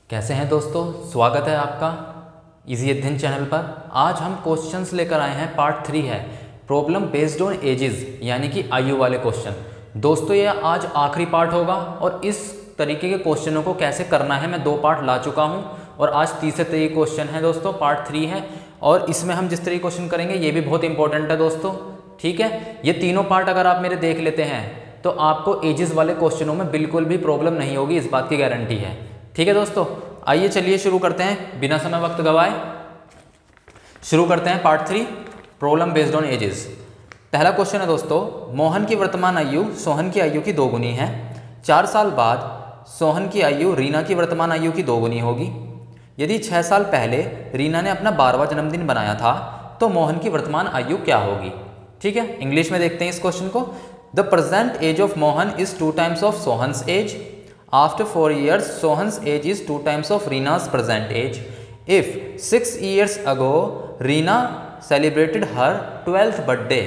कैसे हैं दोस्तों, स्वागत है आपका इजी अध्ययन चैनल पर। आज हम क्वेश्चंस लेकर आए हैं। पार्ट 3 है प्रॉब्लम बेस्ड ऑन एजेस, यानी कि आयु वाले क्वेश्चन। दोस्तों ये आज आखिरी पार्ट होगा और इस तरीके के क्वेश्चनों को कैसे करना है मैं 2 पार्ट ला चुका हूं और आज तीसरे तरीके क्वेश्चन है दोस्तों, पार्ट 3 है। और इसमें हम जिस तरीके क्वेश्चन करेंगे ये भी बहुत इंपॉर्टेंट है दोस्तों, ठीक है। ये तीनों पार्ट अगर आप मेरे देख लेते हैं तो आपको एजेस वाले क्वेश्चनों में बिल्कुल भी प्रॉब्लम नहीं होगी, इस बात की गारंटी है, ठीक है दोस्तों। आइए चलिए शुरू करते हैं बिना समय वक्त गवाए। शुरू करते हैं part 3 problem based on edges. पहला क्वेश्चन है दोस्तों, मोहन की वर्तमान आयु सोहन की आयु की 2 गुनी है। 4 साल बाद सोहन की आयु रीना की वर्तमान आयु की 2 गुनी होगी। यदि 6 साल पहले रीना ने अपना 12वां जन्मदिन बनाया था तो मोहन की वर्तमान आयु क्या होगी, ठीक है। इंग्लिश में देखते हैं इस क्वेश्चन को। The present age of Mohan is 2 times of Sohan's age. After 4 years, Sohan's age is 2 times of Reena's present age. If 6 years ago Reena celebrated her 12th birthday,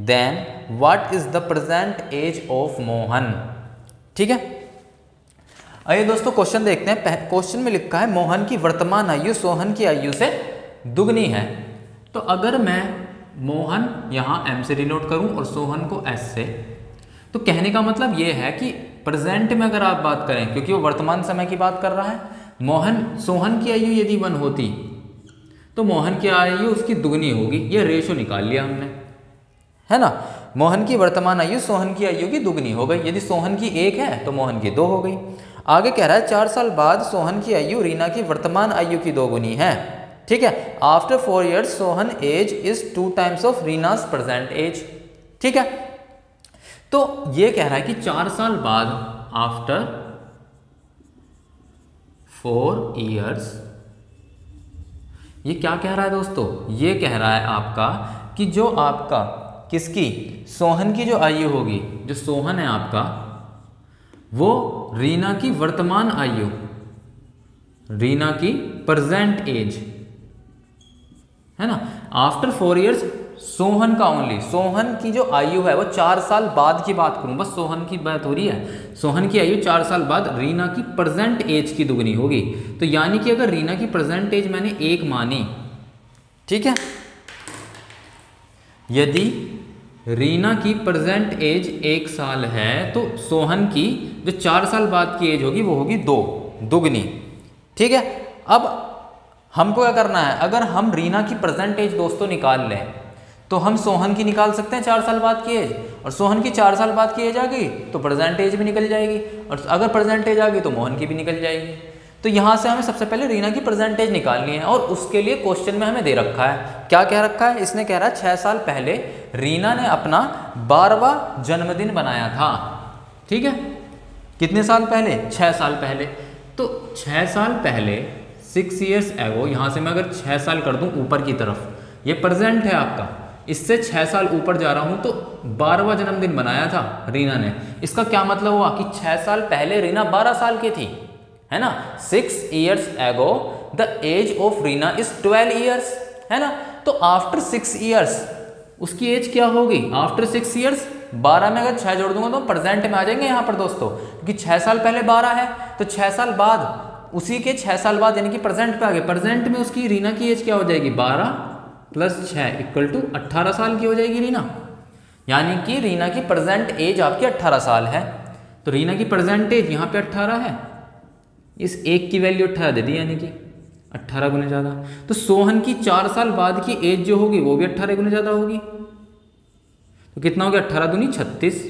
then what is the present age of Mohan? ठीक है। आइए दोस्तों question देखते हैं। Question में लिखा है मोहन की वर्तमान आयु सोहन की आयु से दुगनी है। तो अगर मैं मोहन यहाँ M से डिनोट करूँ और सोहन को S से, तो कहने का मतलब ये है कि प्रेजेंट में अगर आप बात करें, क्योंकि वो वर्तमान समय की बात कर रहा है, सोहन की आयु यदि 1 होती तो मोहन की आयु उसकी दुगनी होगी। ये रेशो निकाल लिया हमने, है ना। मोहन की वर्तमान आयु सोहन की आयु की दुगनी हो गई। यदि सोहन की 1 है तो मोहन की 2 हो गई। आगे कह रहा है 4 साल बाद सोहन की आयु रीना की वर्तमान आयु की 2 गुनी है, ठीक है। After 4 years Sohan age is 2 times of Reena's present age, ठीक है। तो ये कह रहा है कि 4 साल बाद आफ्टर 4 years, ये क्या कह रहा है दोस्तों, ये कह रहा है आपका कि जो आपका किसकी सोहन की जो आयु होगी, जो सोहन है आपका, वो रीना की वर्तमान आयु, रीना की प्रेजेंट एज, है ना। आफ्टर 4 years सोहन का ओनली, सोहन की जो आयु है वो 4 साल बाद की बात करूं, बस सोहन की बात हो रही है। सोहन की आयु 4 साल बाद रीना की प्रेजेंट एज की दुगनी होगी। तो यानी कि अगर रीना की प्रेजेंट एज मैंने 1 मानी, ठीक है, यदि रीना की प्रेजेंट एज 1 साल है तो सोहन की जो 4 साल बाद की एज होगी वो होगी 2 दुगनी, ठीक है। अब हमको क्या करना है, अगर हम रीना की प्रेजेंट एज दोस्तों निकाल लें तो हम सोहन की निकाल सकते हैं 4 साल बाद की एज, और सोहन की 4 साल बाद की एज आ गई तो प्रेजेंट एज भी निकल जाएगी, और अगर प्रेजेंट एज आ गई तो मोहन की भी निकल जाएगी। तो यहाँ से हमें सबसे पहले रीना की प्रेजेंट एज निकालनी है, और उसके लिए क्वेश्चन में हमें दे रखा है, क्या कह रखा है, इसने कह रहा है 6 साल पहले रीना ने अपना 12वां जन्मदिन बनाया था, ठीक है। कितने साल पहले, 6 साल पहले। तो 6 साल पहले 6 years ago, यहाँ से मैं अगर 6 साल कर दूँ ऊपर की तरफ, ये प्रेजेंट है आपका, इससे 6 साल ऊपर जा रहा हूं तो 12वां जन्मदिन बनाया था रीना ने। इसका क्या मतलब हुआ कि 6 साल पहले रीना 12 साल की थी, है ना। 6 years ago the age of Reena is 12 years, है ना। तो आफ्टर 6 years उसकी एज क्या होगी, आफ्टर 6 years 12 में अगर 6 जोड़ दूंगा तो प्रेजेंट में आ जाएंगे यहाँ पर दोस्तों, क्योंकि 6 साल पहले 12 है तो 6 साल बाद, उसी के 6 साल बाद यानी कि प्रेजेंट पे आ गए। प्रेजेंट में उसकी रीना की एज क्या हो जाएगी, 12 + 6 = 18 साल की हो जाएगी रीना, यानी कि रीना की प्रेजेंट एज आपकी 18 साल है। तो रीना की प्रेजेंट एज यहाँ पे 18 है, इस 1 की वैल्यू 18 दे दी, यानी कि 18 गुने ज़्यादा। तो सोहन की 4 साल बाद की एज जो होगी वो भी 18 गुने ज़्यादा होगी। तो कितना हो गया, 18 दूनी 36।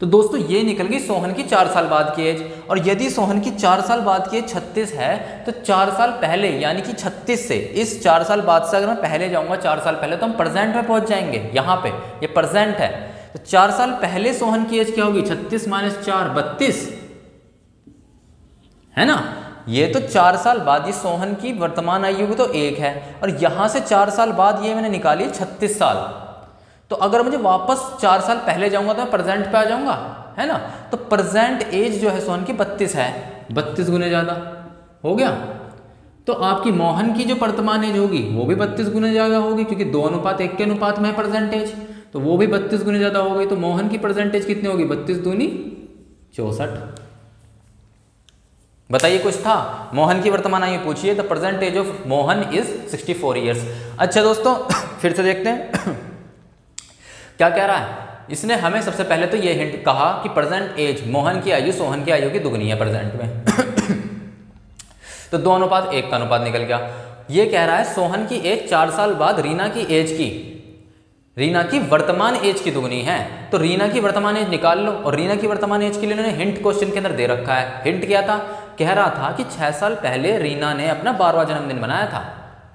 तो दोस्तों ये निकल गई सोहन की 4 साल बाद की एज। और यदि सोहन की 4 साल बाद की एज 36 है तो 4 साल पहले यानी कि 36 से, इस 4 साल बाद से अगर मैं पहले जाऊंगा 4 साल पहले तो हम प्रेजेंट में पहुंच जाएंगे। यहाँ पे ये प्रेजेंट है तो 4 साल पहले सोहन की एज क्या होगी, 36 - 4 32, है ना। ये तो 4 साल बाद, ये सोहन की वर्तमान आयु भी तो 1 है, और यहां से 4 साल बाद ये मैंने निकाली 36 साल। तो अगर मुझे वापस 4 साल पहले जाऊंगा तो मैं प्रेजेंट पे आ जाऊंगा, है ना। तो प्रेजेंट एज जो है सोहन की 32 है, 32 गुने ज़्यादा हो गया। तो आपकी मोहन की जो वर्तमान एज होगी वो भी 32 गुने ज़्यादा होगी, क्योंकि 2:1 के अनुपात में है प्रेजेंट एज, तो वो भी 32 गुने ज़्यादा हो गई। तो मोहन की प्रेजेंट एज कितनी होगी, 32 दूनी 64। बताइए कुछ था, मोहन की वर्तमान आयु पूछिए, the present age of Mohan is 64 years. अच्छा दोस्तों फिर से देखते हैं क्या कह रहा है इसने। हमें सबसे पहले तो ये हिंट कहा कि प्रेजेंट एज मोहन की आयु सोहन की आयु की दुगनी है प्रेजेंट में तो 2:1 का अनुपात निकल गया। ये कह रहा है सोहन की एज 4 साल बाद रीना की वर्तमान एज की दुगनी है, तो रीना की वर्तमान एज निकाल लो। और रीना की वर्तमान एज के लिए उन्होंने हिंट क्वेश्चन के अंदर दे रखा है। हिंट क्या था, कह रहा था कि 6 साल पहले रीना ने अपना 12वां जन्मदिन मनाया था,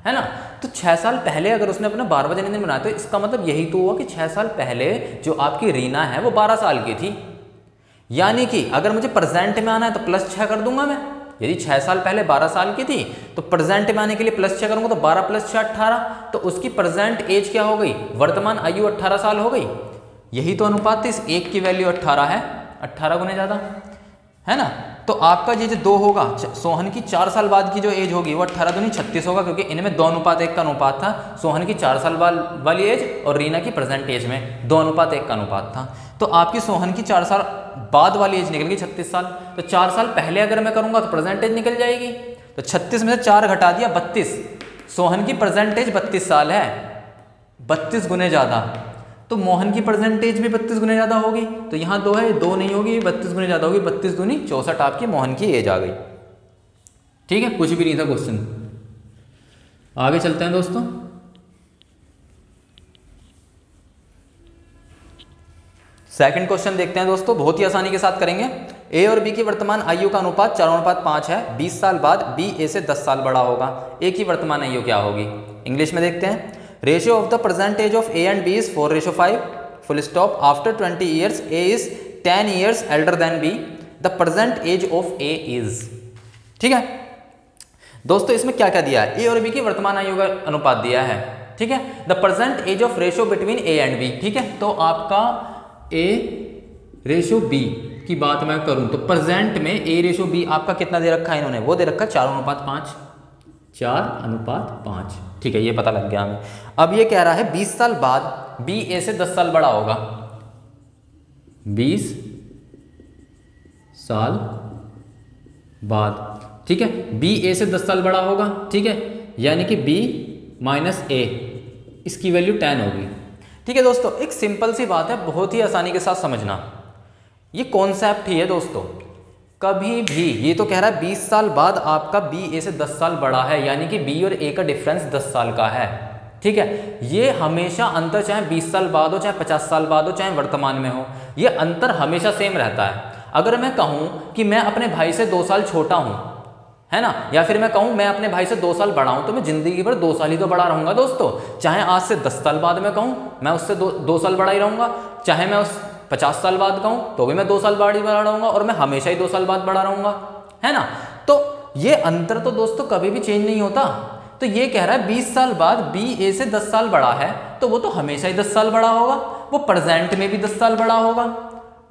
है ना। तो 6 साल पहले अगर उसने अपना 12वां जन्मदिन मनाया तो इसका मतलब यही तो हुआ कि 6 साल पहले जो आपकी रीना है वो 12 साल की थी। यानी कि अगर मुझे प्रेजेंट में आना है तो +6 कर दूंगा मैं। यदि 6 साल पहले 12 साल की थी तो प्रेजेंट में आने के लिए +6 करूंगा तो 12 + 6 18, तो उसकी प्रेजेंट एज क्या हो गई, वर्तमान आयु 18 साल हो गई। यही तो अनुपात थी, इस 1 की वैल्यू 18 है, 18 गुने ज़्यादा, है ना। तो आपका ये जो 2 होगा, सोहन की 4 साल बाद की जो एज होगी वो 18 दूनी 36 होगा, क्योंकि इनमें 2:1 का अनुपात था। सोहन की 4 साल वाली एज और रीना की प्रेजेंट एज में 2:1 का अनुपात था। तो आपकी सोहन की 4 साल बाद वाली एज निकल गई 36 साल। तो 4 साल पहले अगर मैं करूंगा तो प्रेजेंट एज निकल जाएगी। तो 36 में से 4 घटा दिया 32, सोहन की प्रेजेंट एज 32 साल है, 32 गुने ज़्यादा। तो मोहन की प्रेजेंट एज भी 32 गुने ज़्यादा होगी। तो यहाँ 2 है, 2 नहीं होगी, 32 गुने ज़्यादा होगी, 32 दूनी 64 आपकी मोहन की एज आ गई। ठीक है, कुछ भी नहीं था क्वेश्चन। आगे चलते हैं दोस्तों। सेकंड क्वेश्चन देखते हैं दोस्तों, बहुत ही आसानी के साथ करेंगे। ए और बी की वर्तमान आयु का अनुपात 4:5 है। 20 साल बाद बी ए से 10 साल बड़ा होगा। ए की वर्तमान आयु क्या होगी? इंग्लिश में देखते हैं। Ratio of the present age of A and B is 4:5 full stop. After 20 years A is 10 years elder than B. The present age of A is. ठीक है दोस्तों, इसमें क्या क्या दिया है? ए और बी की वर्तमान आयु का अनुपात दिया है। ठीक है, the present age of ratio between A and B. ठीक है, तो आपका ए रेशो बी की बात मैं करूं तो प्रेजेंट में ए रेशो बी आपका कितना दे रखा है इन्होंने? वो दे रखा है 4:5, 4:5। ठीक है, ये पता लग गया हमें। अब ये कह रहा है 20 साल बाद बी ए से 10 साल बड़ा होगा। 20 साल बाद, ठीक है, बी ए से 10 साल बड़ा होगा। ठीक है, यानी कि बी माइनस ए, इसकी वैल्यू 10 होगी। ठीक है दोस्तों, एक सिंपल सी बात है, बहुत ही आसानी के साथ समझना। ये कॉन्सेप्ट ही है दोस्तों। कभी भी ये तो कह रहा है 20 साल बाद आपका बी ए से 10 साल बड़ा है, यानी कि बी और ए का डिफरेंस 10 साल का है। ठीक है, ये हमेशा अंतर, चाहे 20 साल बाद हो, चाहे 50 साल बाद हो, चाहे वर्तमान में हो, ये अंतर हमेशा सेम रहता है। अगर मैं कहूँ कि मैं अपने भाई से 2 साल छोटा हूँ, है ना, या फिर मैं कहूँ मैं अपने भाई से 2 साल बड़ा हूँ, तो मैं जिंदगी भर 2 साल ही तो बड़ा रहूंगा दोस्तों। चाहे आज से 10 साल बाद मैं कहूँ मैं उससे 2 साल बड़ा ही रहूंगा, चाहे मैं उस 50 साल बाद कहूँ तो भी मैं 2 साल बाद ही बड़ा रहूंगा, और मैं हमेशा ही 2 साल बाद बड़ा रहूंगा, है ना। तो ये अंतर तो दोस्तों कभी भी चेंज नहीं होता। तो ये कह रहा है 20 साल बाद बी ए से 10 साल बड़ा है, तो वो तो हमेशा ही 10 साल बड़ा होगा। वो प्रेजेंट में भी 10 साल बड़ा होगा,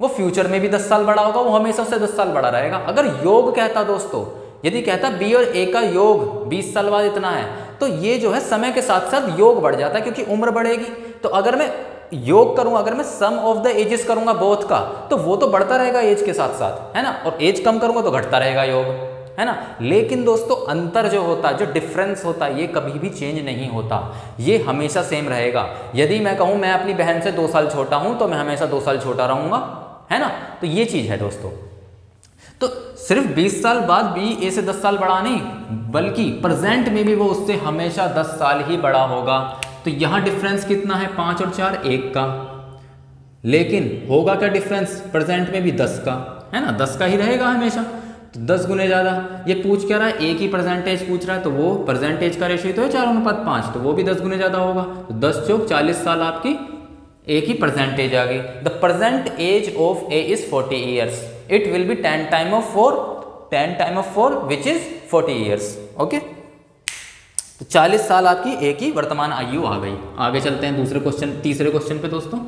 वो फ्यूचर में भी 10 साल बड़ा होगा, वो हमेशा उससे 10 साल बड़ा रहेगा। अगर योग कहता दोस्तों, यदि कहता बी और ए का योग 20 साल बाद इतना है, तो ये जो है समय के साथ साथ योग बढ़ जाता है, क्योंकि उम्र बढ़ेगी। तो अगर मैं योग करूंगा, अगर मैं सम ऑफ द एजेस करूंगा बोथ का, तो वो तो बढ़ता रहेगा एज के साथ साथ, है ना, और एज कम करूंगा तो घटता रहेगा योग, है ना। लेकिन दोस्तों अंतर जो होता है, जो डिफरेंस होता है, ये कभी भी चेंज नहीं होता, ये हमेशा सेम रहेगा। यदि मैं कहूं मैं अपनी बहन से 2 साल छोटा हूं, तो मैं हमेशा 2 साल छोटा रहूंगा, है ना। तो ये चीज है दोस्तों। तो सिर्फ 20 साल बाद बी ए से 10 साल बड़ा नहीं, बल्कि प्रेजेंट में भी वो उससे हमेशा 10 साल ही बड़ा होगा। तो यहाँ डिफरेंस कितना है? 5 और 4 1 का। लेकिन होगा क्या डिफरेंस? प्रेजेंट में भी 10 का, है ना, 10 का ही रहेगा हमेशा। तो 10 गुने ज़्यादा। ये पूछ क्या रहा है? ए की परसेंटेज पूछ रहा है, तो वो परसेंटेज का रेशियो तो है 4:5, तो वो भी 10 गुने ज़्यादा होगा। तो 10 चौक 40 साल आपकी ए की परसेंटेज आ गई। The present age of A is 40 years. It will be 10 time of 4 which is 40 years. Okay, तो 40 साल आपकी ए की वर्तमान आयु आ गई। आगे चलते हैं दूसरे क्वेश्चन, तीसरे क्वेश्चन पे दोस्तों।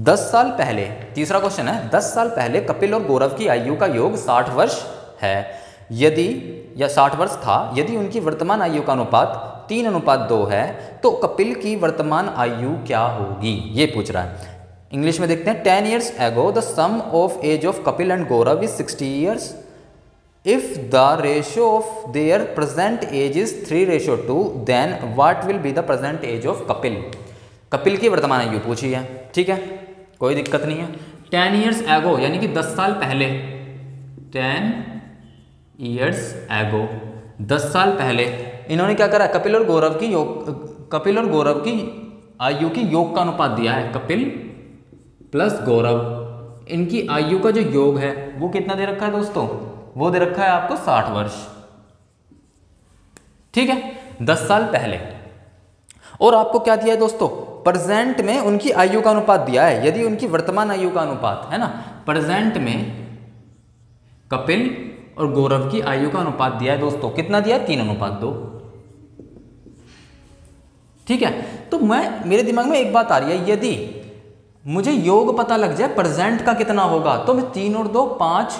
10 साल पहले, तीसरा क्वेश्चन है, 10 साल पहले कपिल और गौरव की आयु का योग 60 वर्ष है, यदि या 60 वर्ष था, यदि उनकी वर्तमान आयु का अनुपात 3:2 है, तो कपिल की वर्तमान आयु क्या होगी? ये पूछ रहा है। इंग्लिश में देखते हैं 10 years ago the sum of age of Kapil and Gaurav is 60 years. If the ratio of their present age is 3:2, then what will be the present age of Kapil? Kapil की वर्तमान आयु पूछी है, ठीक है, कोई दिक्कत नहीं है। 10 years ago यानी कि 10 साल पहले, 10 years ago 10 साल पहले इन्होंने क्या करा, कपिल और गौरव की आयु की योग का अनुपात दिया है। कपिल प्लस गौरव, इनकी आयु का जो योग है वो कितना दे रखा है दोस्तों, वो दे रखा है आपको 60 वर्ष, ठीक है, 10 साल पहले। और आपको क्या दिया है दोस्तों, प्रेजेंट में उनकी आयु का अनुपात दिया है। यदि उनकी वर्तमान आयु का अनुपात है ना, प्रेजेंट में कपिल और गौरव की आयु का अनुपात दिया है दोस्तों, कितना दिया है, 3:2, ठीक है। तो मेरे दिमाग में एक बात आ रही है, यदि मुझे योग पता लग जाए प्रेजेंट का कितना होगा, तो मैं 3 और 2 5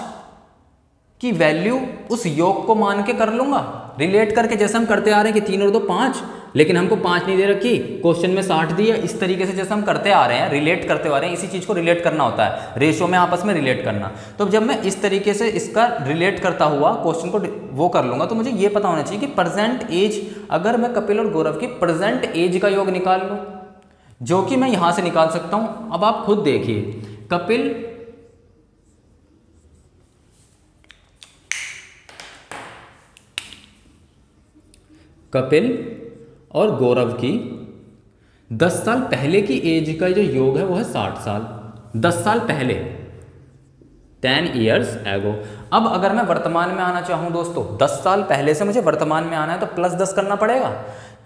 की वैल्यू उस योग को मान के कर लूंगा, रिलेट करके, जैसे हम करते आ रहे हैं कि 3 और 2 5, लेकिन हमको 5 नहीं दे रखी, क्वेश्चन में 60 दी है। इस तरीके से जैसे हम करते आ रहे हैं, रिलेट करते आ रहे हैं, इसी चीज को रिलेट करना होता है, रेशो में आपस में रिलेट करना। तो जब मैं इस तरीके से इसका रिलेट करता हुआ क्वेश्चन को वो कर लूंगा, तो मुझे ये पता होना चाहिए कि प्रेजेंट एज, अगर मैं कपिल और गौरव की प्रेजेंट एज का योग निकाल लूँ, जो कि मैं यहां से निकाल सकता हूं। अब आप खुद देखिए, कपिल और गौरव की 10 साल पहले की एज का जो योग है वो है 60 साल, 10 साल पहले, 10 years ago। अब अगर मैं वर्तमान में आना चाहूं दोस्तों, 10 साल पहले से मुझे वर्तमान में आना है, तो +10 करना पड़ेगा।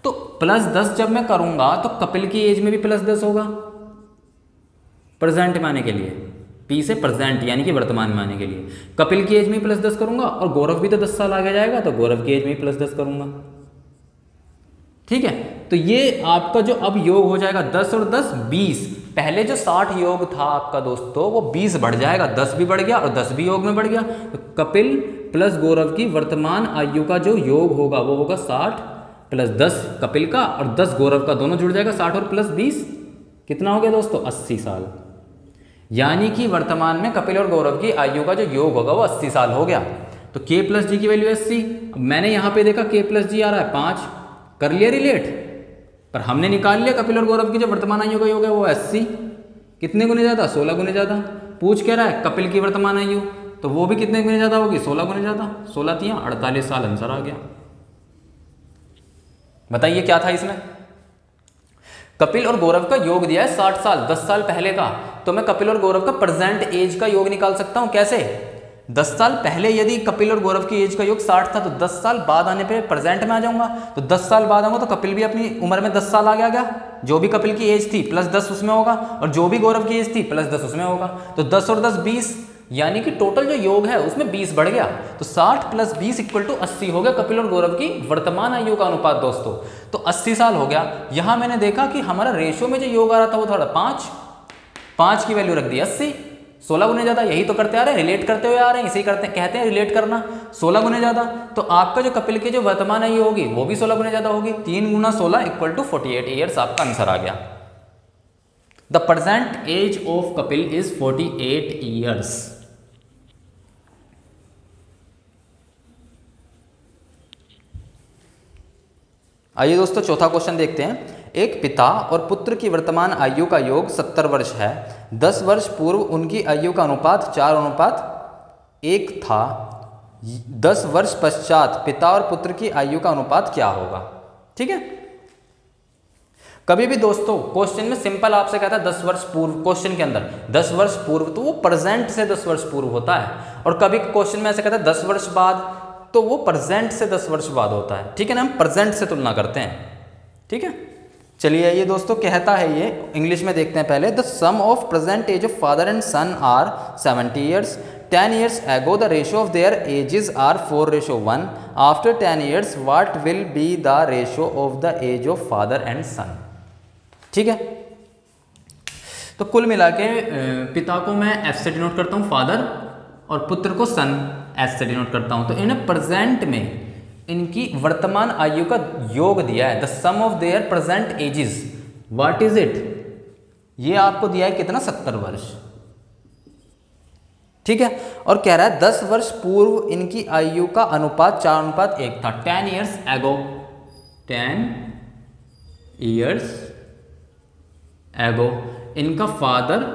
तो +10 जब मैं करूंगा तो कपिल की एज में भी +10 होगा, प्रेजेंट में आने के लिए, P से प्रेजेंट यानी कि वर्तमान में आने के लिए। कपिल की एज में +10 करूंगा, और गौरव भी तो 10 साल आगे जाएगा, तो गौरव की एज में +10 करूंगा, ठीक है। तो ये आपका जो अब योग हो जाएगा 10 और 10 20। पहले जो 60 योग था आपका दोस्तों, वो 20 बढ़ जाएगा, 10 भी बढ़ गया और 10 भी योग में बढ़ गया। तो कपिल प्लस गौरव की वर्तमान आयु का जो योग होगा वो होगा 60 + 10 कपिल का और 10 गौरव का, दोनों जुड़ जाएगा, 60 और +20 कितना हो गया दोस्तों, 80 साल। यानी कि वर्तमान में कपिल और गौरव की आयु का जो योग होगा वो 80 साल हो गया। तो K + G की वैल्यू 80। मैंने यहाँ पे देखा K + G आ रहा है 5, कर लिया रिलेट, पर हमने निकाल लिया कपिल और गौरव की जो वर्तमान आयु का योग है वो 80, कितने गुने ज़्यादा, 16 गुने ज़्यादा। पूछ क्या रहा है कपिल की वर्तमान आयु, तो वो भी कितने गुने ज़्यादा होगी, 16 गुने ज़्यादा, 16 × 48 साल आंसर आ गया। बताइए क्या था इसमें, कपिल और गौरव का योग दिया है 60 साल, 10 साल पहले का, तो मैं कपिल और गौरव का प्रेजेंट एज का योग निकाल सकता हूं। कैसे, 10 साल पहले यदि कपिल और गौरव की एज का योग 60 था, तो 10 साल बाद आने पे प्रेजेंट में आ जाऊंगा। तो 10 साल बाद आऊंगा तो कपिल भी अपनी उम्र में 10 साल आगे आ गया, जो भी कपिल की एज थी +10 उसमें होगा, और जो भी गौरव की एज थी +10 उसमें होगा। तो 10 और 10 20, यानी कि टोटल जो योग है उसमें 20 बढ़ गया। तो 60 + 20 = 80 हो गया कपिल और गौरव की वर्तमान आयु का अनुपात दोस्तों। तो 80 साल हो गया। यहां मैंने देखा कि हमारा रेशियो में जो योग आ रहा था वो थोड़ा 5 की वैल्यू रख दी 80, 16 गुने ज़्यादा, यही तो करते आ रहे हैं, रिलेट करते हुए आ रहे हैं, इसे कहते हैं रिलेट करना। 16 गुने ज़्यादा, तो आपका जो कपिल की जो वर्तमान आयु होगी वो भी 16 गुने ज़्यादा होगी। 3 × 16 = 48 ईयर्स आपका आंसर आ गया। The present age of Kapil is 48 years. आइए दोस्तों चौथा क्वेश्चन देखते हैं। एक पिता और पुत्र की वर्तमान आयु का योग 70 वर्ष है। 10 वर्ष पूर्व उनकी आयु का अनुपात 4:1 था। 10 वर्ष पश्चात पिता और पुत्र की आयु का अनुपात क्या होगा। ठीक है, कभी भी दोस्तों क्वेश्चन में सिंपल आपसे कहता है 10 वर्ष पूर्व, क्वेश्चन के अंदर 10 वर्ष पूर्व, तो वो प्रेजेंट से 10 वर्ष पूर्व होता है। और कभी क्वेश्चन में ऐसे कहता है 10 वर्ष बाद, तो वो प्रेजेंट से 10 वर्ष बाद होता है। ठीक है ना, हम प्रेजेंट से तुलना करते हैं। ठीक है, चलिए ये दोस्तों कहता है, ये इंग्लिश में देखते हैं पहले। The sum of present age of father and son are 70 years. 10 years ago the ratio of their ages are 4:1. After 10 years what will be the ratio of the age of father and son? ठीक है, तो कुल मिला के पिता को मैं F से डिनोट करता हूँ फादर, और पुत्र को सन S से डिनोट करता हूँ। तो इन्हें प्रेजेंट में इनकी वर्तमान आयु का योग दिया है। The sum of their present ages, what is it, ये आपको दिया है कितना, 70 वर्ष। ठीक है, और कह रहा है 10 वर्ष पूर्व इनकी आयु का अनुपात 4:1 था। 10 ईयर्स एगो, 10 ईयर्स एगो इनका फादर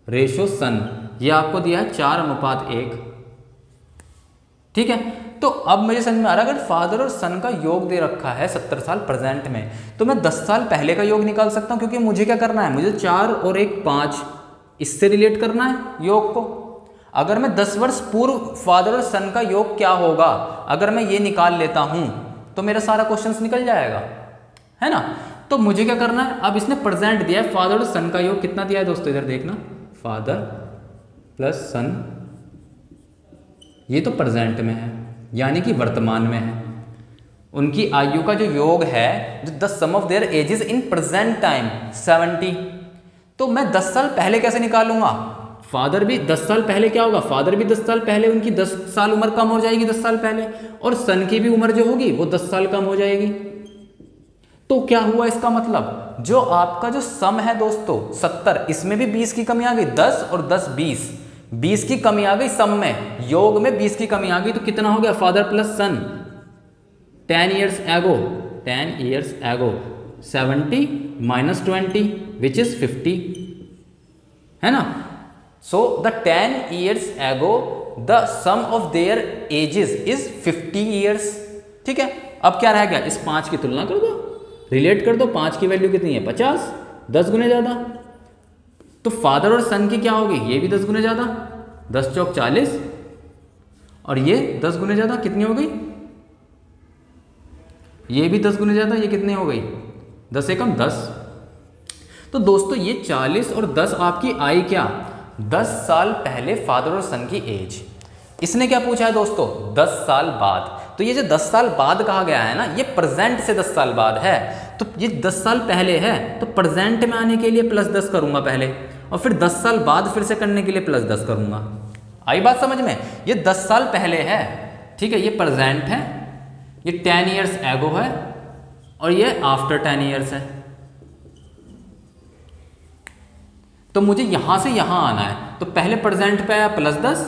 रेशो सन, ये आपको दिया है 4:1। ठीक है, तो अब मुझे समझ में आ रहा है, अगर फादर और सन का योग दे रखा है 70 साल प्रेजेंट में, तो मैं 10 साल पहले का योग निकाल सकता हूं, क्योंकि मुझे क्या करना है, मुझे 4 और 1 5 इससे रिलेट करना है योग को। अगर मैं 10 वर्ष पूर्व फादर और सन का योग क्या होगा, अगर मैं ये निकाल लेता हूं तो मेरा सारा क्वेश्चंस निकल जाएगा, है ना। तो मुझे क्या करना है, अब इसने प्रेजेंट दिया है, फादर और सन का योग कितना दिया है दोस्तों, इधर देखना, फादर प्लस सन, ये तो प्रेजेंट में है यानी कि वर्तमान में है। उनकी आयु का जो योग है, जो the sum of their ages in present time 70, तो मैं 10 साल पहले कैसे निकालूंगा, फादर भी 10 साल पहले क्या होगा, फादर भी 10 साल पहले, उनकी 10 साल उम्र कम हो जाएगी 10 साल पहले, और सन की भी उम्र जो होगी वो 10 साल कम हो जाएगी। तो क्या हुआ इसका मतलब, जो आपका जो सम है दोस्तों 70, इसमें भी 20 की कमी आ गई, 10 और 10 20 की कमी आ गई सम में, योग में 20 की कमी आ गई, तो कितना हो गया, फादर प्लस सन 10 ईयर्स एगो 70 - 20 विच इज 50, है ना। So the 10 years ago the sum of their ages is 50 years. ठीक है, अब क्या रह गया, इस 5 की तुलना कर दो, रिलेट कर दो, 5 की वैल्यू कितनी है 50, 10 गुने ज़्यादा, तो फादर और सन की क्या होगी, ये भी 10 गुने ज़्यादा, 10 चौक 40, और ये 10 गुने ज़्यादा कितनी हो गई, ये भी 10 गुने ज़्यादा, ये कितनी हो गई, 10 एकम 10। तो दोस्तों ये 40 और 10 आपकी आई क्या, 10 साल पहले फादर और सन की एज। इसने क्या पूछा है दोस्तों, 10 साल बाद। तो ये जो 10 साल बाद कहा गया है ना, ये प्रेजेंट से 10 साल बाद है, तो ये 10 साल पहले है, तो प्रेजेंट में आने के लिए +10 करूंगा पहले, और फिर 10 साल बाद फिर से करने के लिए +10 करूंगा। आई बात समझ में, ये 10 साल पहले है, ठीक है, ये प्रेजेंट है, ये 10 ईयर्स एगो है, और ये आफ्टर 10 ईयर्स है। तो मुझे यहां से यहां आना है, तो पहले प्रेजेंट पे आया +10,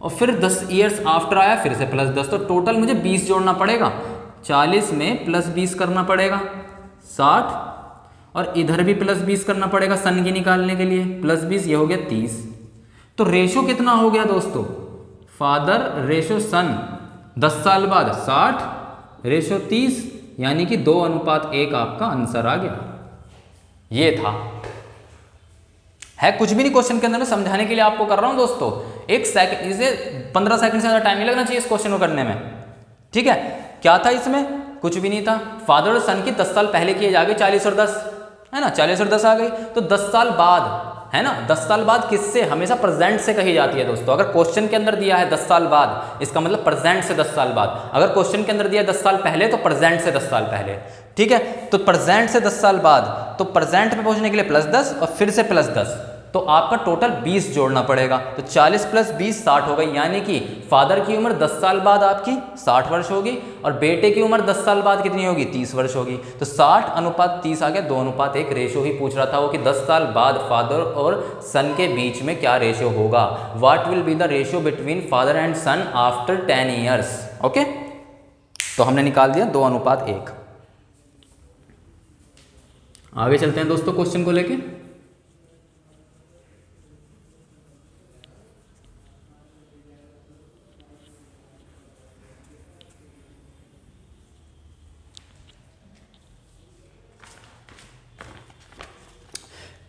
और फिर 10 ईयर्स आफ्टर आया फिर से +10, तो टोटल मुझे 20 जोड़ना पड़ेगा, 40 में +20 करना पड़ेगा 60, और इधर भी +20 करना पड़ेगा सन की निकालने के लिए, +20 ये हो गया 30। तो रेशो कितना हो गया दोस्तों, फादर रेशो सन 10 साल बाद 60 रेशो 30, यानी कि 2:1 आपका आंसर आ गया। ये था, है कुछ भी नहीं क्वेश्चन के अंदर, में समझाने के लिए आपको कर रहा हूं दोस्तों, 1 सेकंड, इसे 15 सेकंड से ज़्यादा टाइम नहीं लगना चाहिए इस क्वेश्चन को करने में। ठीक है, क्या था इसमें, कुछ भी नहीं था, फादर और सन की 10 साल पहले की एज आ गई 40 और 10, है ना, 40 और 10 आ गई, तो 10 साल बाद, है ना, 10 साल बाद किससे, हमेशा प्रेजेंट से कही जाती है दोस्तों। अगर क्वेश्चन के अंदर दिया है 10 साल बाद, इसका मतलब प्रेजेंट से 10 साल बाद। अगर क्वेश्चन के अंदर दिया 10 साल पहले, तो प्रेजेंट से 10 साल पहले। ठीक है, तो प्रेजेंट से 10 साल बाद, तो प्रेजेंट में पहुंचने के लिए +10 और फिर से +10, तो आपका टोटल 20 जोड़ना पड़ेगा, तो 40 + 20 60 हो गई, यानी कि फादर की उम्र 10 साल बाद आपकी 60 वर्ष होगी, और बेटे की उम्र 10 साल बाद कितनी होगी, 30 वर्ष होगी। तो 60:30 आ गया, 2:1 रेशो ही पूछ रहा था वो, कि 10 साल बाद फादर और सन के बीच में क्या रेशो होगा, what will be the ratio between father and son after 10 years. Okay, तो हमने निकाल दिया 2:1। आगे चलते हैं दोस्तों क्वेश्चन को लेके।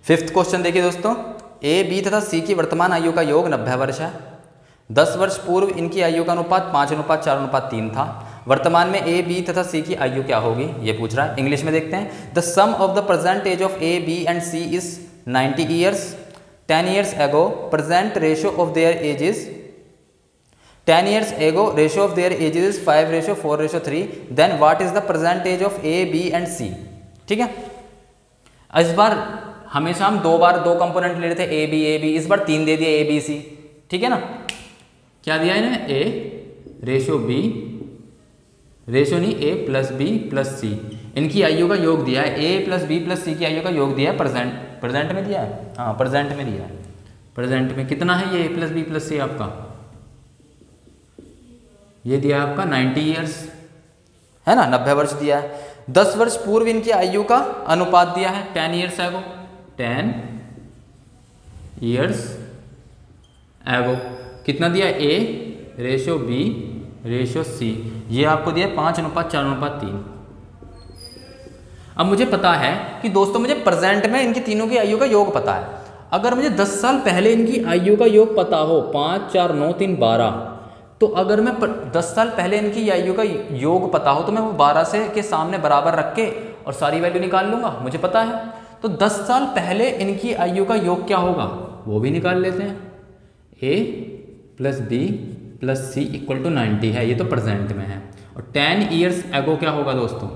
फिफ्थ क्वेश्चन देखिए दोस्तों, ए बी तथा सी की वर्तमान आयु का योग 90 वर्ष है। 10 वर्ष पूर्व इनकी आयु का अनुपात 5:4:3 था। वर्तमान में ए बी तथा सी की आयु क्या होगी, ये पूछ रहा है। इंग्लिश में देखते हैं, the sum of the present age of A B and C is 90 years 10 years ago, present ratio of their ages 10 years ago, ratio of their ages is 5:4:3, then what is the present age of A B and C. ठीक है, इस बार हमेशा हम 2 बार 2 component ले रहे थे, A B, इस बार 3 दे दिया, ए बी सी। ठीक है ना, क्या दिया इन्हें, ए रेशो बी रेशो नहीं, ए प्लस बी प्लस सी, इनकी आयु का योग दिया है, ए प्लस बी प्लस सी की आयु का योग दिया है, प्रेजेंट में दिया है, हाँ प्रेजेंट में दिया है। प्रेजेंट में कितना है ये ए प्लस बी प्लस सी आपका, ये दिया है आपका 90 ईयर्स, है ना, 90 वर्ष दिया है। 10 वर्ष पूर्व इनकी आयु का अनुपात दिया है 10 ईयर्स एगो, 10 ईयर्स एगो कितना दिया, ए रेशो बी रेशो सी, ये आपको दिया 5:4:3। अब मुझे पता है कि दोस्तों मुझे प्रेजेंट में इनकी तीनों की आयु का योग पता है। अगर मुझे 10 साल पहले इनकी आयु का योग पता हो 5, 4, 9, 3, 12, तो अगर मैं 10 साल पहले इनकी आयु का योग पता हो तो मैं वो 12 से के सामने बराबर रख के और सारी वैल्यू निकाल लूँगा, मुझे पता है। तो 10 साल पहले इनकी आयु का योग क्या होगा वो भी निकाल लेते हैं। A plus B plus C equal to 90 है, ये तो प्रेजेंट में है। और 10 ईयर्स एगो क्या होगा दोस्तों,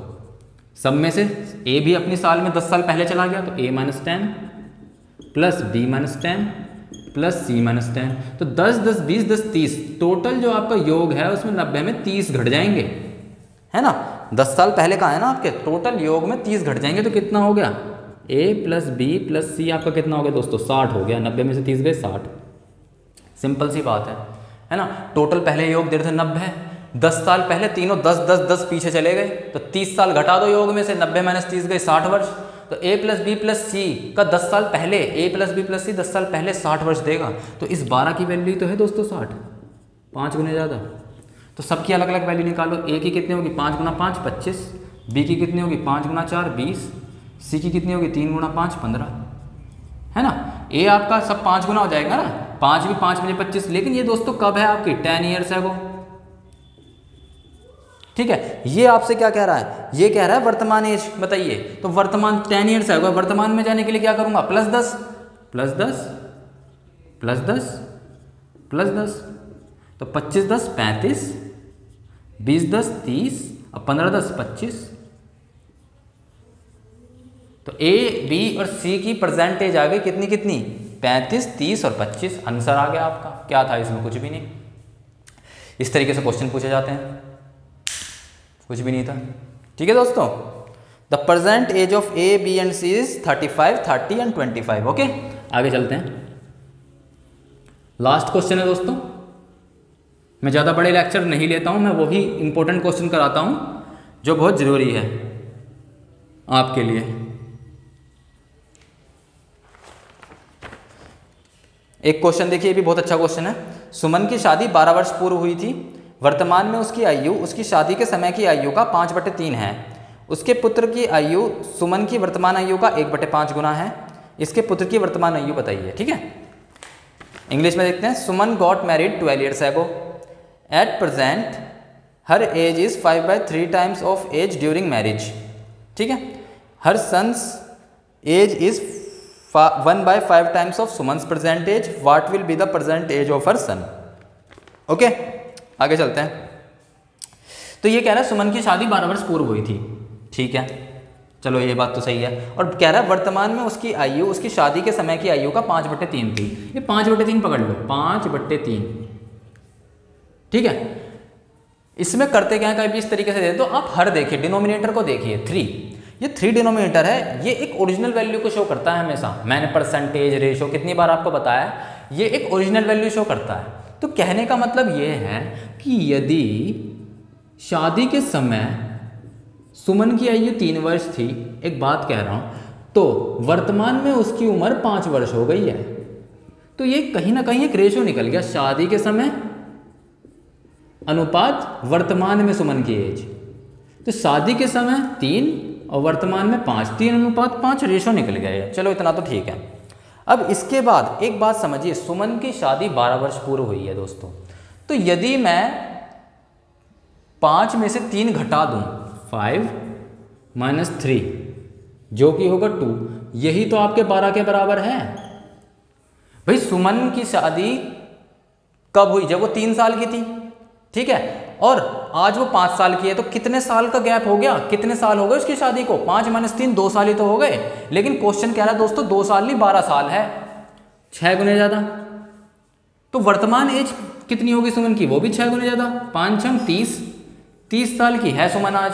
सब में से ए भी अपनी साल में 10 साल पहले चला गया, तो A minus 10 plus B minus 10 plus C minus 10, तो 10, 10, 20, 10, 30 टोटल जो आपका योग है उसमें 90 में 30 घट जाएंगे, है ना। 10 साल पहले का है ना आपके, टोटल योग में 30 घट जाएंगे, तो कितना हो गया, ए प्लस बी प्लस सी आपका कितना हो गया दोस्तों, 60 हो गया। 90 में से 30 गए 60, सिंपल सी बात है ना। टोटल पहले योग दे रहे थे 90, 10 साल पहले तीनों 10, 10, 10 पीछे चले गए, तो 30 साल घटा दो योग में से, 90 माइनस 30 गए 60 वर्ष। तो ए प्लस बी प्लस सी का 10 साल पहले, ए प्लस बी प्लस सी 10 साल पहले 60 वर्ष देगा। तो इस 12 की वैल्यू तो है दोस्तों 60, 5 गुने ज़्यादा। तो सबकी अलग अलग वैल्यू निकालो, ए की कितनी होगी 5 गुना 5 25, बी की कितनी होगी 5 गुना 4 20, सी की कितनी होगी 3 गुना 5 15, है ना। ए आपका सब 5 गुना हो जाएगा ना, 5 भी 5 बजे 25, लेकिन ये दोस्तों कब है आपकी 10 ईयर्स है वो, ठीक है। ये आपसे क्या कह रहा है, ये कह रहा है वर्तमान एज बताइए, तो वर्तमान 10 ईयर्स है, वर्तमान में जाने के लिए क्या करूंगा, प्लस 10 प्लस 10 प्लस 10 प्लस 10, तो 25 10 35, 20 10 30 और 15 10 25। तो ए बी और सी की परसेंटेज आ गई कितनी कितनी, 35 30 और 25। आंसर आ गया आपका, क्या था इसमें, कुछ भी नहीं। इस तरीके से क्वेश्चन पूछे जाते हैं, कुछ भी नहीं था, ठीक है दोस्तों। The present age of A B and C is 35 30 and 25। Okay, आगे चलते हैं। लास्ट क्वेश्चन है दोस्तों, मैं ज़्यादा बड़े लेक्चर नहीं लेता हूं, मैं वही इंपॉर्टेंट क्वेश्चन कराता हूं जो बहुत ज़रूरी है आपके लिए। एक क्वेश्चन देखिए, ये भी बहुत अच्छा क्वेश्चन है। सुमन की शादी 12 वर्ष पूर्व हुई थी, वर्तमान में उसकी आयु उसकी शादी के समय की आयु का 5/3 है। उसके पुत्र की आयु सुमन की वर्तमान आयु का 1/5 गुना है। इसके पुत्र की वर्तमान आयु बताइए, ठीक है। इंग्लिश में देखते हैं। Suman got married 12 years ago, at present her age is 5/3 times of age during marriage, ठीक है। Her son's age is 1/5 times of Suman's present age, what will be the present age of her son. Okay, आगे चलते हैं। तो ये कह रहा है सुमन की शादी 12 वर्ष पूर्व हुई थी, ठीक है, चलो ये बात तो सही है। और कह रहा है वर्तमान में उसकी आयु उसकी शादी के समय की आयु का 5/3 थी। ये 5/3 पकड़ लो, 5/3, ठीक है। इसमें करते क्या है, कभी इस तरीके से दे तो आप हर देखिए, डिनोमिनेटर को देखिए 3, ये 3 डिनोमिनेटर है, ये एक ओरिजिनल वैल्यू को शो करता है हमेशा। मैंने परसेंटेज रेशो कितनी बार आपको बताया, ये एक ओरिजिनल वैल्यू शो करता है। तो कहने का मतलब ये है कि यदि शादी के समय सुमन की आयु 3 वर्ष थी, एक बात कह रहा हूं, तो वर्तमान में उसकी उम्र 5 वर्ष हो गई है, तो ये कहीं ना कहीं एक रेशो निकल गया, शादी के समय अनुपात वर्तमान में सुमन की एज। तो शादी के समय 3 और वर्तमान में 5, 3:5 रेशो निकल गया है। चलो इतना तो ठीक है। अब इसके बाद एक बात समझिए, सुमन की शादी 12 वर्ष पूर्व हुई है दोस्तों। तो यदि मैं 5 में से 3 घटा दूं, 5 - 3 जो कि होगा 2, यही तो आपके 12 के बराबर है। भाई सुमन की शादी कब हुई, जब वो 3 साल की थी, ठीक है, और आज वो 5 साल की है, तो कितने साल का गैप हो गया, कितने साल हो गए उसकी शादी को, 5 - 3 2 साल ही तो हो गए। लेकिन क्वेश्चन कह रहा है दोस्तों 2 साल नहीं 12 साल है, 6 गुने ज़्यादा। तो वर्तमान एज कितनी होगी सुमन की, वो भी 6 गुने ज़्यादा, 5 × 6 = 30, 30 साल की है सुमन आज,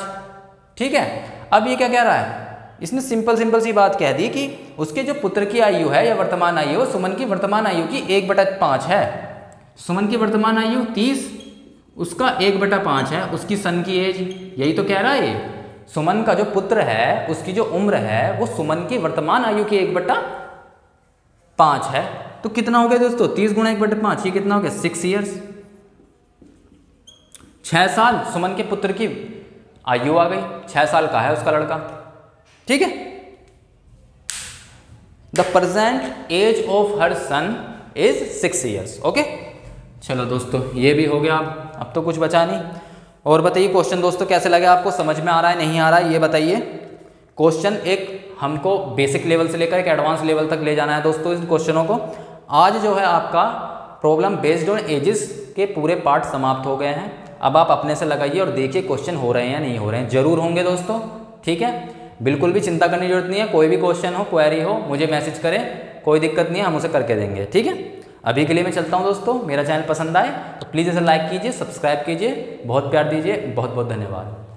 ठीक है। अब ये क्या कह रहा है, इसने सिंपल सी बात कह दी कि उसके जो पुत्र की आयु है या वर्तमान आयु, सुमन की वर्तमान आयु की 1/5 है। सुमन की वर्तमान आयु 30, उसका 1/5 है उसकी सन की एज, यही तो कह रहा है ये। सुमन का जो पुत्र है उसकी जो उम्र है वो सुमन की वर्तमान आयु की 1/5 है। तो कितना हो गया दोस्तों, 30 × 1/5, ये कितना हो गया 6 ईयर्स, 6 साल सुमन के पुत्र की आयु आ गई, 6 साल का है उसका लड़का, ठीक है। The present age of her son is 6 years, okay. चलो दोस्तों ये भी हो गया, अब तो कुछ बचा नहीं। और बताइए क्वेश्चन दोस्तों कैसे लगे आपको, समझ में आ रहा है नहीं आ रहा है, ये बताइए। क्वेश्चन एक हमको बेसिक लेवल से लेकर एक एडवांस लेवल तक ले जाना है दोस्तों इन क्वेश्चनों को। आज जो है आपका प्रॉब्लम बेस्ड ऑन एजेस के पूरे पार्ट समाप्त हो गए हैं। अब आप अपने से लगाइए और देखिए क्वेश्चन हो रहे हैं या नहीं हो रहे हैं, जरूर होंगे दोस्तों, ठीक है। बिल्कुल भी चिंता करने की जरूरत नहीं है, कोई भी क्वेश्चन हो, क्वेरी हो, मुझे मैसेज करें, कोई दिक्कत नहीं है, हम उसे करके देंगे, ठीक है। अभी के लिए मैं चलता हूं दोस्तों, मेरा चैनल पसंद आए तो प्लीज़ इसे लाइक कीजिए, सब्सक्राइब कीजिए, बहुत प्यार दीजिए, बहुत बहुत धन्यवाद।